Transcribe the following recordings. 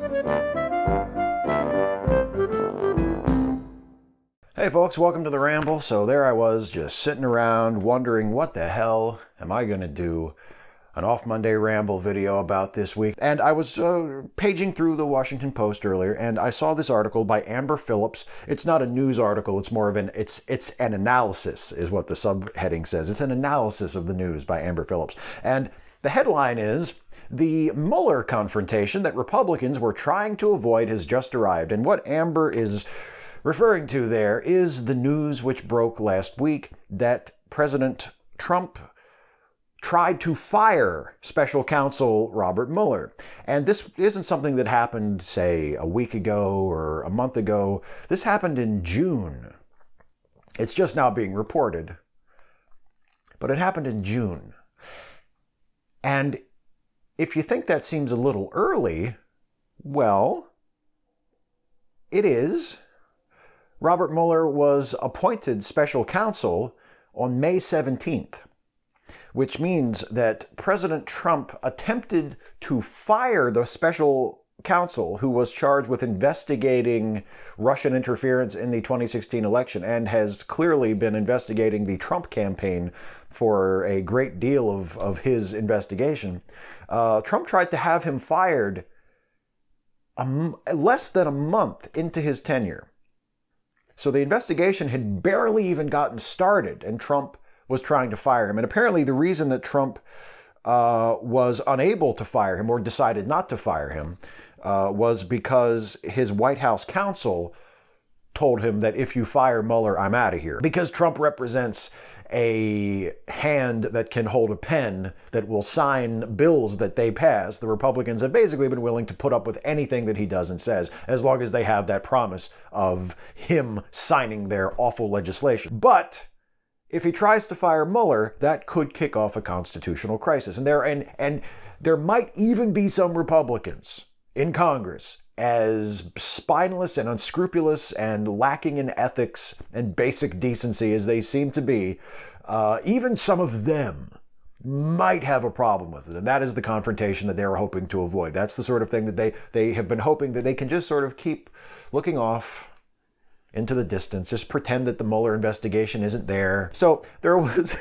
Hey folks, welcome to the Ramble. So there I was, just sitting around wondering what the hell am I going to do an Off Monday Ramble video about this week. And I was paging through the Washington Post earlier, and I saw this article by Amber Phillips. It's not a news article, it's more of it's an analysis, is what the subheading says. It's an analysis of the news by Amber Phillips. And the headline is, "The Mueller confrontation that Republicans were trying to avoid has just arrived." And what Amber is referring to there is the news which broke last week that President Trump tried to fire special counsel Robert Mueller. And this isn't something that happened, say, a week ago or a month ago. This happened in June. It's just now being reported. But it happened in June. And if you think that seems a little early, well, it is. Robert Mueller was appointed special counsel on May 17th, which means that President Trump attempted to fire the special counsel who was charged with investigating Russian interference in the 2016 election and has clearly been investigating the Trump campaign for a great deal of his investigation. Trump tried to have him fired less than a month into his tenure. So the investigation had barely even gotten started, and Trump was trying to fire him. And apparently the reason that Trump was unable to fire him, or decided not to fire him, was because his White House counsel told him that if you fire Mueller, I'm out of here. Because Trump represents a hand that can hold a pen that will sign bills that they pass, the Republicans have basically been willing to put up with anything that he does and says, as long as they have that promise of him signing their awful legislation. But if he tries to fire Mueller, that could kick off a constitutional crisis. And there might even be some Republicans in Congress, as spineless and unscrupulous and lacking in ethics and basic decency as they seem to be, even some of them might have a problem with it. And that is the confrontation that they're hoping to avoid. That's the sort of thing that they have been hoping that they can just sort of keep looking off into the distance, just pretend that the Mueller investigation isn't there. So there was,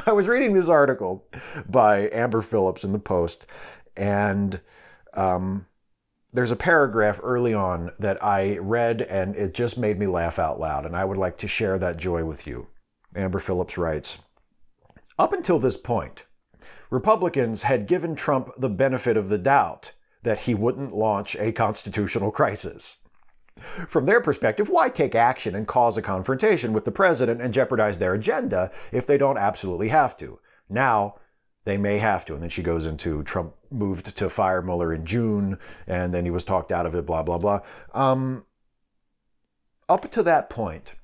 I was reading this article by Amber Phillips in the Post, and there's a paragraph early on that I read and it just made me laugh out loud, and I would like to share that joy with you. Amber Phillips writes, "Up until this point, Republicans had given Trump the benefit of the doubt that he wouldn't launch a constitutional crisis. From their perspective, why take action and cause a confrontation with the president and jeopardize their agenda if they don't absolutely have to? Now, they may have to." And then she goes into Trump moved to fire Mueller in June, and then he was talked out of it, blah, blah, blah. Up to that point,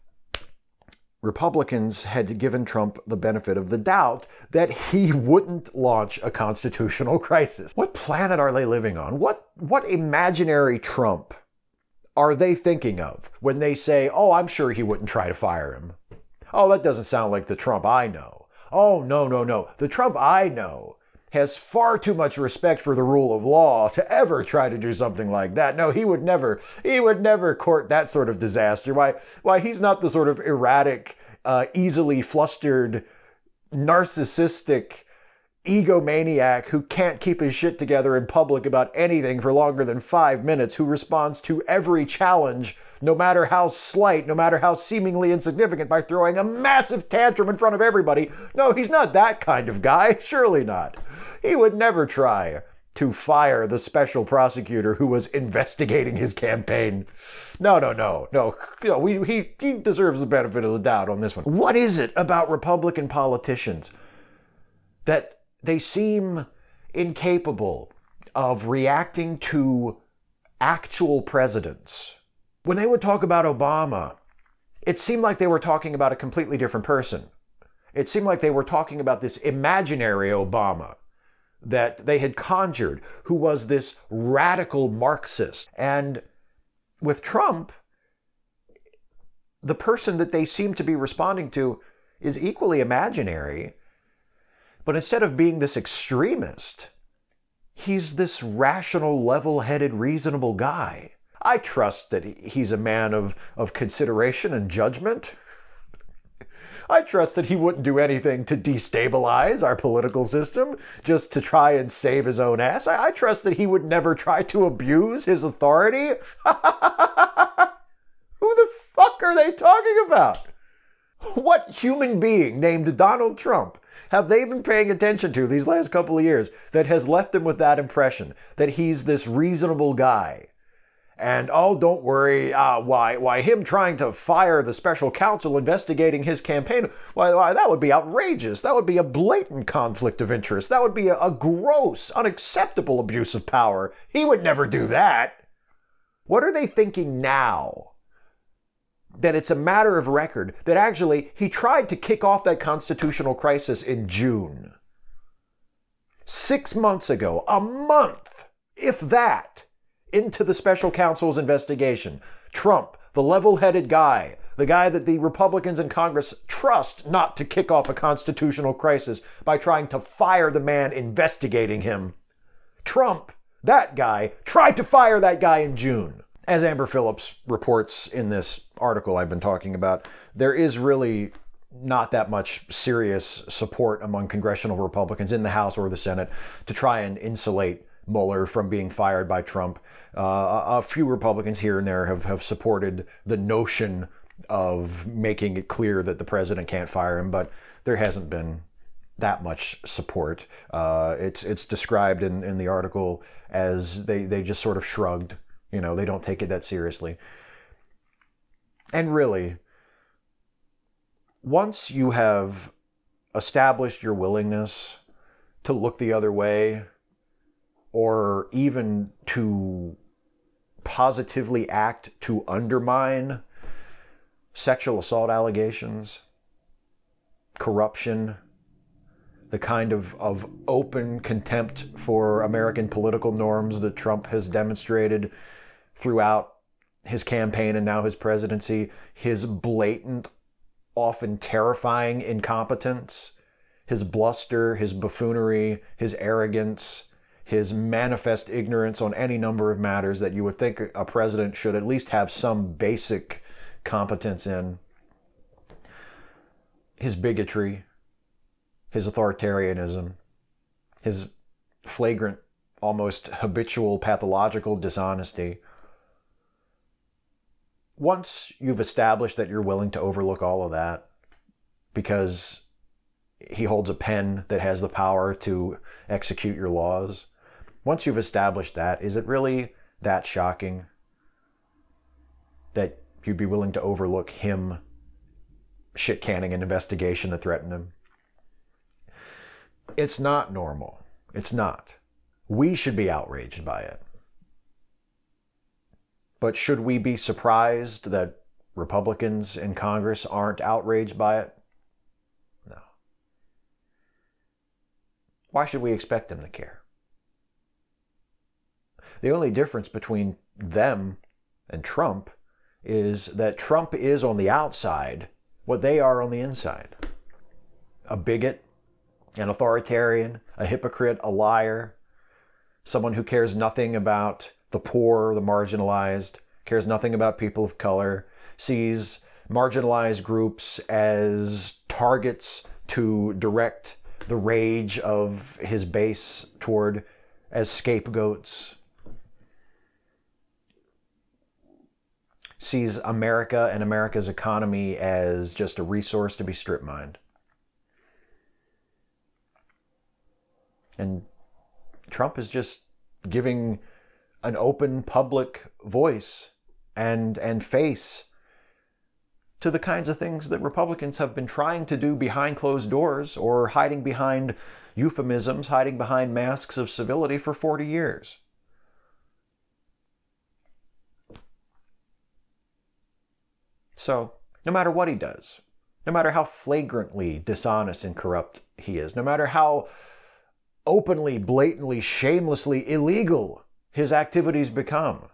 Republicans had given Trump the benefit of the doubt that he wouldn't launch a constitutional crisis. What planet are they living on? What imaginary Trump are they thinking of when they say, "Oh, I'm sure he wouldn't try to fire him"? Oh, that doesn't sound like the Trump I know. Oh, no, no, no. The Trump I know has far too much respect for the rule of law to ever try to do something like that. No, he would never court that sort of disaster. Why, he's not the sort of erratic, easily flustered, narcissistic egomaniac who can't keep his shit together in public about anything for longer than 5 minutes, who responds to every challenge, no matter how slight, no matter how seemingly insignificant, by throwing a massive tantrum in front of everybody. No, he's not that kind of guy. Surely not. He would never try to fire the special prosecutor who was investigating his campaign. No. He deserves the benefit of the doubt on this one. What is it about Republican politicians that they seem incapable of reacting to actual presidents? When they would talk about Obama, it seemed like they were talking about a completely different person. It seemed like they were talking about this imaginary Obama that they had conjured, who was this radical Marxist. And with Trump, the person that they seem to be responding to is equally imaginary. But instead of being this extremist, he's this rational, level-headed, reasonable guy. I trust that he's a man of consideration and judgment. I trust that he wouldn't do anything to destabilize our political system just to try and save his own ass. I trust that he would never try to abuse his authority. Who the fuck are they talking about? What human being named Donald Trump have they been paying attention to these last couple of years that has left them with that impression that he's this reasonable guy? And, oh, don't worry, why him trying to fire the special counsel investigating his campaign, why that would be outrageous. That would be a blatant conflict of interest. That would be a gross, unacceptable abuse of power. He would never do that. What are they thinking now? That it's a matter of record that actually he tried to kick off that constitutional crisis in June. 6 months ago, a month, if that, into the special counsel's investigation. Trump, the level-headed guy, the guy that the Republicans in Congress trust not to kick off a constitutional crisis by trying to fire the man investigating him. Trump, that guy, tried to fire that guy in June. As Amber Phillips reports in this article I've been talking about, there is really not that much serious support among congressional Republicans in the House or the Senate to try and insulate Mueller from being fired by Trump. A few Republicans here and there have supported the notion of making it clear that the president can't fire him, but there hasn't been that much support. It's described in the article as they just sort of shrugged. You know, they don't take it that seriously. And really, once you have established your willingness to look the other way, or even to positively act to undermine sexual assault allegations, corruption, the kind of open contempt for American political norms that Trump has demonstrated throughout his campaign and now his presidency, his blatant, often terrifying incompetence, his bluster, his buffoonery, his arrogance, his manifest ignorance on any number of matters that you would think a president should at least have some basic competence in. His bigotry, his authoritarianism, his flagrant, almost habitual, pathological dishonesty. Once you've established that you're willing to overlook all of that because he holds a pen that has the power to execute your laws, once you've established that, is it really that shocking that you'd be willing to overlook him shit-canning an investigation that threatened him? It's not normal. It's not. We should be outraged by it. But should we be surprised that Republicans in Congress aren't outraged by it? No. Why should we expect them to care? The only difference between them and Trump is that Trump is on the outside what they are on the inside. A bigot, an authoritarian, a hypocrite, a liar, someone who cares nothing about the poor, the marginalized, cares nothing about people of color, sees marginalized groups as targets to direct the rage of his base toward as scapegoats, sees America and America's economy as just a resource to be strip-mined. And Trump is just giving an open public voice and face to the kinds of things that Republicans have been trying to do behind closed doors or hiding behind euphemisms, hiding behind masks of civility for 40 years. So, no matter what he does, no matter how flagrantly dishonest and corrupt he is, no matter how openly, blatantly, shamelessly illegal his activities become,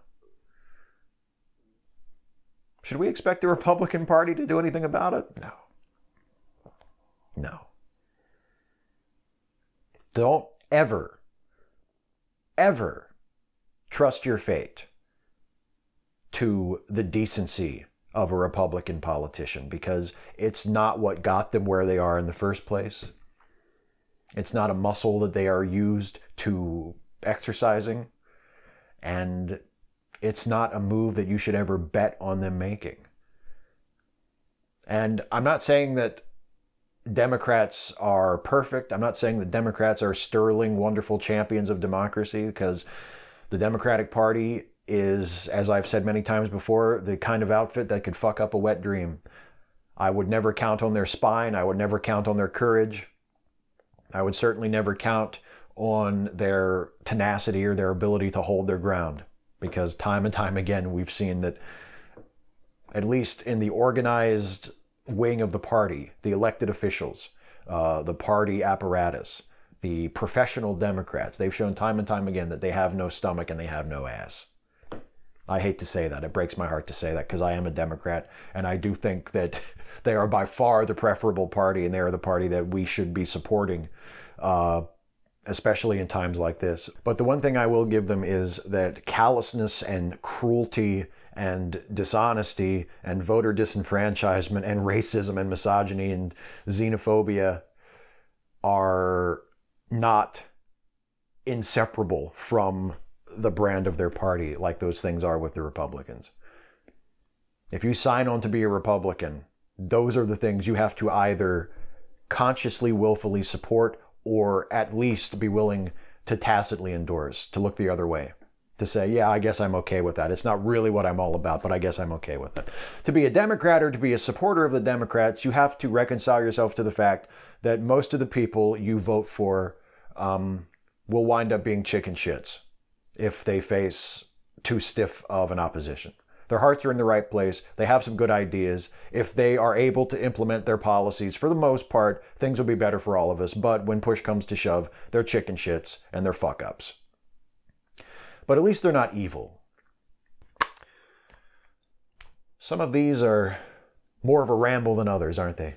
should we expect the Republican Party to do anything about it? No. No. Don't ever ever trust your fate to the decency of a Republican politician, because it's not what got them where they are in the first place. It's not a muscle that they are used to exercising, and it's not a move that you should ever bet on them making. And I'm not saying that Democrats are perfect. I'm not saying that Democrats are sterling, wonderful champions of democracy, because the Democratic Party is, as I've said many times before, the kind of outfit that could fuck up a wet dream. I would never count on their spine. I would never count on their courage. I would certainly never count on their tenacity or their ability to hold their ground, because time and time again we've seen that, at least in the organized wing of the party, the elected officials, the party apparatus, the professional Democrats, they've shown time and time again that they have no stomach and they have no ass. I hate to say that. It breaks my heart to say that, because I am a Democrat, and I do think that they are by far the preferable party, and they are the party that we should be supporting, especially in times like this. But the one thing I will give them is that callousness and cruelty and dishonesty and voter disenfranchisement and racism and misogyny and xenophobia are not inseparable from the brand of their party like those things are with the Republicans. If you sign on to be a Republican, those are the things you have to either consciously, willfully support, or at least be willing to tacitly endorse, to look the other way, to say, yeah, I guess I'm okay with that. It's not really what I'm all about, but I guess I'm okay with it. To be a Democrat or to be a supporter of the Democrats, you have to reconcile yourself to the fact that most of the people you vote for will wind up being chicken shits if they face too stiff of an opposition. Their hearts are in the right place. They have some good ideas. If they are able to implement their policies, for the most part, things will be better for all of us. But when push comes to shove, they're chicken shits and they're fuck ups. But at least they're not evil. Some of these are more of a ramble than others, aren't they?